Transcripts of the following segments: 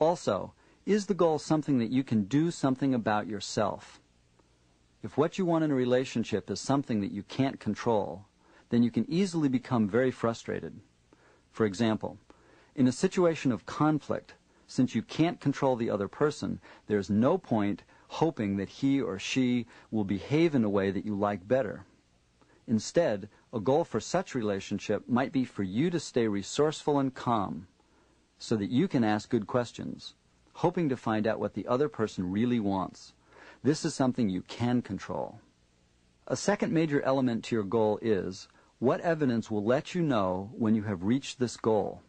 Also, is the goal something that you can do something about yourself? If what you want in a relationship is something that you can't control, then you can easily become very frustrated. For example, in a situation of conflict, since you can't control the other person, there's no point hoping that he or she will behave in a way that you like better. Instead, a goal for such relationship might be for you to stay resourceful and calm so that you can ask good questions, hoping to find out what the other person really wants. This is something you can control. A second major element to your goal is, what evidence will let you know when you have reached this goal?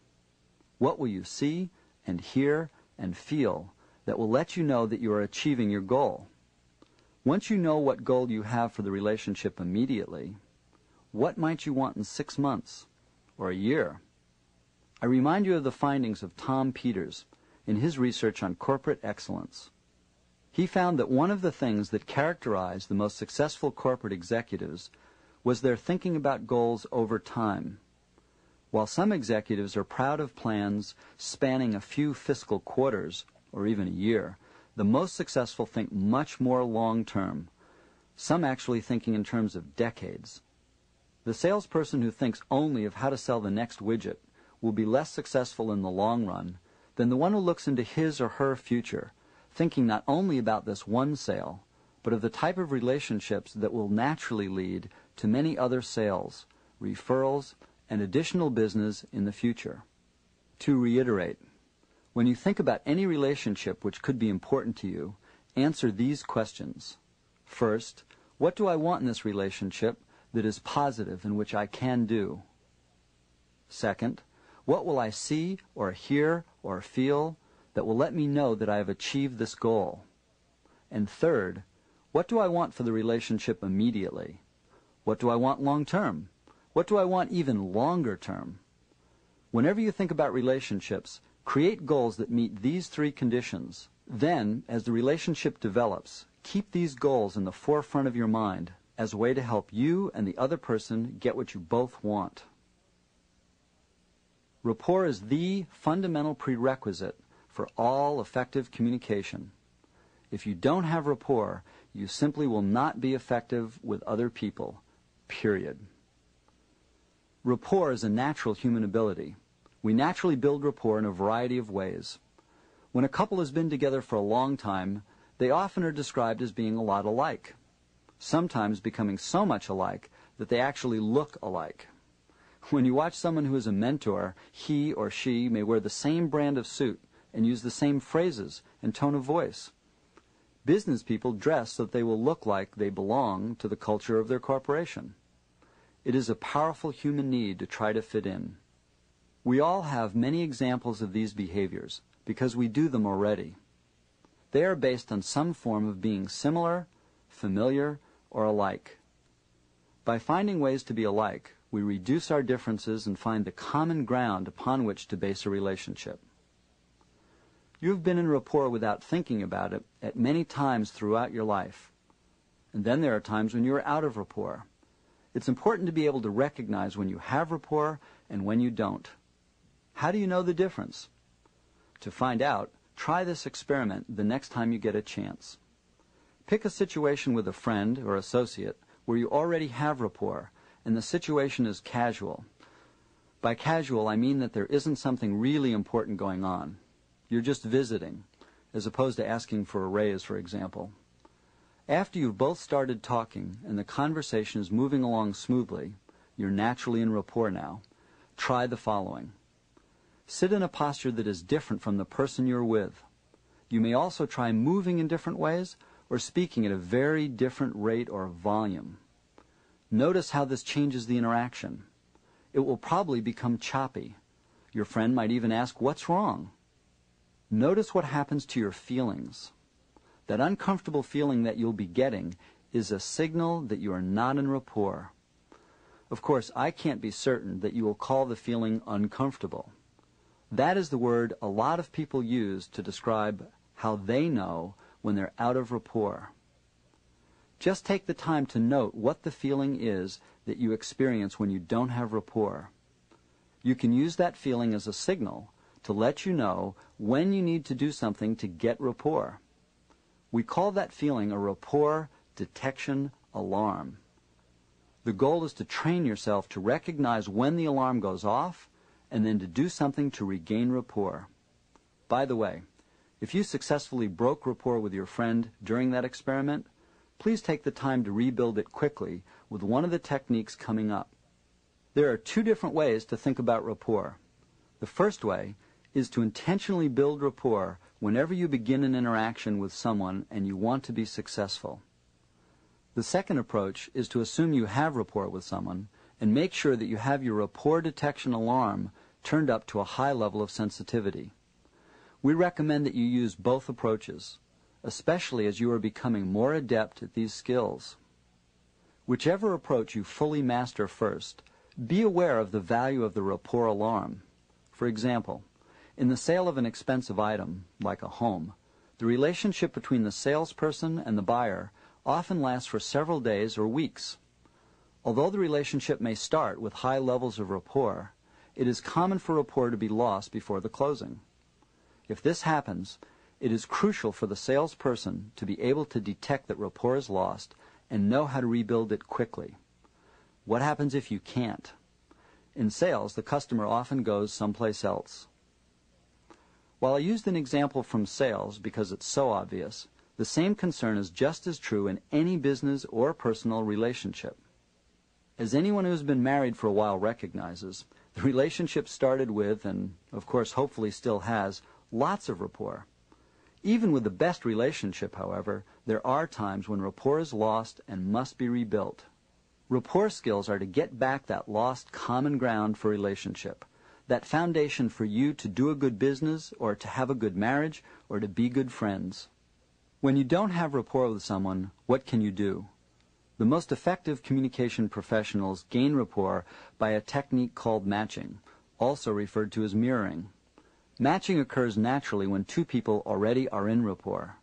What will you see and hear and feel that will let you know that you are achieving your goal? Once you know what goal you have for the relationship immediately, what might you want in 6 months or a year? I remind you of the findings of Tom Peters in his research on corporate excellence. He found that one of the things that characterized the most successful corporate executives was their thinking about goals over time. While some executives are proud of plans spanning a few fiscal quarters or even a year, the most successful think much more long-term, some actually thinking in terms of decades. The salesperson who thinks only of how to sell the next widget will be less successful in the long run than the one who looks into his or her future, thinking not only about this one sale, but of the type of relationships that will naturally lead to many other sales, referrals, and additional business in the future. To reiterate, when you think about any relationship which could be important to you, answer these questions. First, what do I want in this relationship that is positive and which I can do? Second, what will I see or hear or feel that will let me know that I have achieved this goal? And third, what do I want for the relationship immediately? What do I want long term? What do I want even longer term? Whenever you think about relationships, create goals that meet these 3 conditions. Then, as the relationship develops, keep these goals in the forefront of your mind as a way to help you and the other person get what you both want. Rapport is the fundamental prerequisite for all effective communication. If you don't have rapport, you simply will not be effective with other people, period. Rapport is a natural human ability. We naturally build rapport in a variety of ways. When a couple has been together for a long time, they often are described as being a lot alike, sometimes becoming so much alike that they actually look alike. When you watch someone who is a mentor, he or she may wear the same brand of suit and use the same phrases and tone of voice. Business people dress so that they will look like they belong to the culture of their corporation. It is a powerful human need to try to fit in. We all have many examples of these behaviors because we do them already. They are based on some form of being similar, familiar, or alike. By finding ways to be alike, we reduce our differences and find the common ground upon which to base a relationship. You have been in rapport without thinking about it at many times throughout your life. And then there are times when you are out of rapport. It's important to be able to recognize when you have rapport and when you don't. How do you know the difference? To find out, try this experiment the next time you get a chance. Pick a situation with a friend or associate where you already have rapport and the situation is casual. By casual, I mean that there isn't something really important going on. You're just visiting, as opposed to asking for a raise, for example. After you've both started talking and the conversation is moving along smoothly, you're naturally in rapport now. Try the following. Sit in a posture that is different from the person you're with. You may also try moving in different ways or speaking at a very different rate or volume. Notice how this changes the interaction. It will probably become choppy. Your friend might even ask, "What's wrong?" Notice what happens to your feelings. That uncomfortable feeling that you'll be getting is a signal that you are not in rapport. Of course, I can't be certain that you will call the feeling uncomfortable. That is the word a lot of people use to describe how they know when they're out of rapport. Just take the time to note what the feeling is that you experience when you don't have rapport. You can use that feeling as a signal to let you know when you need to do something to get rapport. We call that feeling a rapport detection alarm. The goal is to train yourself to recognize when the alarm goes off and then to do something to regain rapport. By the way, if you successfully broke rapport with your friend during that experiment, please take the time to rebuild it quickly with one of the techniques coming up. There are two different ways to think about rapport. The first way is to intentionally build rapport whenever you begin an interaction with someone and you want to be successful. The second approach is to assume you have rapport with someone and make sure that you have your rapport detection alarm turned up to a high level of sensitivity. We recommend that you use both approaches, especially as you are becoming more adept at these skills. Whichever approach you fully master first, be aware of the value of the rapport alarm. For example, in the sale of an expensive item, like a home, the relationship between the salesperson and the buyer often lasts for several days or weeks. Although the relationship may start with high levels of rapport, it is common for rapport to be lost before the closing. If this happens, it is crucial for the salesperson to be able to detect that rapport is lost and know how to rebuild it quickly. What happens if you can't? In sales, the customer often goes someplace else. While I used an example from sales because it's so obvious, the same concern is just as true in any business or personal relationship. As anyone who has been married for a while recognizes, the relationship started with, and of course hopefully still has, lots of rapport. Even with the best relationship, however, there are times when rapport is lost and must be rebuilt. Rapport skills are to get back that lost common ground for relationship, that foundation for you to do a good business or to have a good marriage or to be good friends. When you don't have rapport with someone, what can you do? The most effective communication professionals gain rapport by a technique called matching, also referred to as mirroring. Matching occurs naturally when two people already are in rapport.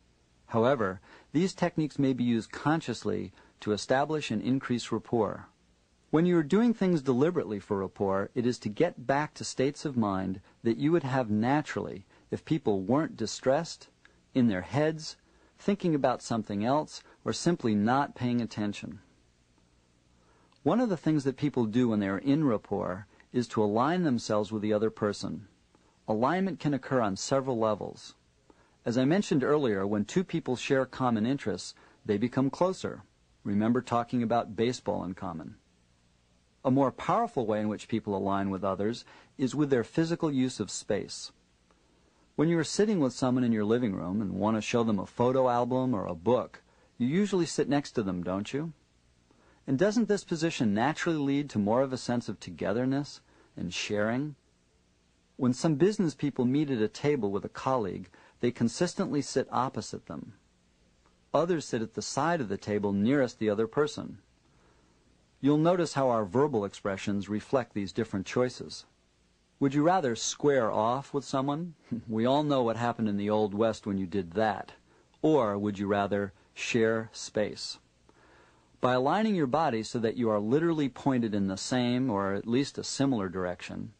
However, these techniques may be used consciously to establish and increase rapport. When you are doing things deliberately for rapport, it is to get back to states of mind that you would have naturally if people weren't distressed, in their heads, thinking about something else, or simply not paying attention. One of the things that people do when they are in rapport is to align themselves with the other person. Alignment can occur on several levels. As I mentioned earlier, when two people share common interests, they become closer. Remember talking about baseball in common. A more powerful way in which people align with others is with their physical use of space. When you are sitting with someone in your living room and want to show them a photo album or a book, you usually sit next to them, don't you? And doesn't this position naturally lead to more of a sense of togetherness and sharing? When some business people meet at a table with a colleague, they consistently sit opposite them. Others sit at the side of the table nearest the other person. You'll notice how our verbal expressions reflect these different choices. Would you rather square off with someone? We all know what happened in the Old West when you did that. Or would you rather share space? By aligning your body so that you are literally pointed in the same or at least a similar direction,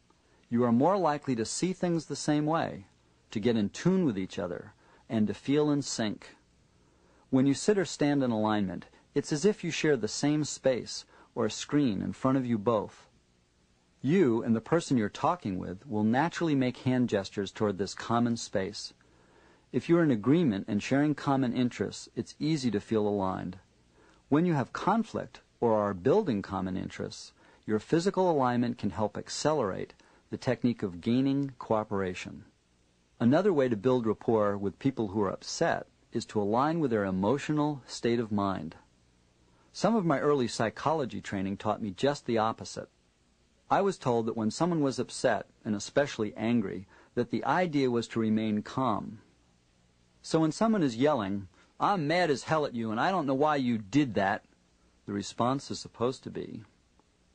you are more likely to see things the same way, to get in tune with each other, and to feel in sync. When you sit or stand in alignment, it's as if you share the same space or a screen in front of you both. You and the person you're talking with will naturally make hand gestures toward this common space. If you're in agreement and sharing common interests, it's easy to feel aligned. When you have conflict or are building common interests, your physical alignment can help accelerate the technique of gaining cooperation. Another way to build rapport with people who are upset is to align with their emotional state of mind. Some of my early psychology training taught me just the opposite. I was told that when someone was upset, and especially angry, that the idea was to remain calm. So when someone is yelling, "I'm mad as hell at you and I don't know why you did that," the response is supposed to be,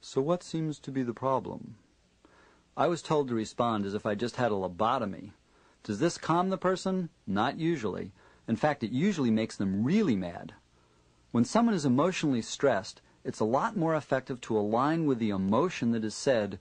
"So what seems to be the problem?" I was told to respond as if I just had a lobotomy. Does this calm the person? Not usually. In fact, it usually makes them really mad. When someone is emotionally stressed, it's a lot more effective to align with the emotion that is said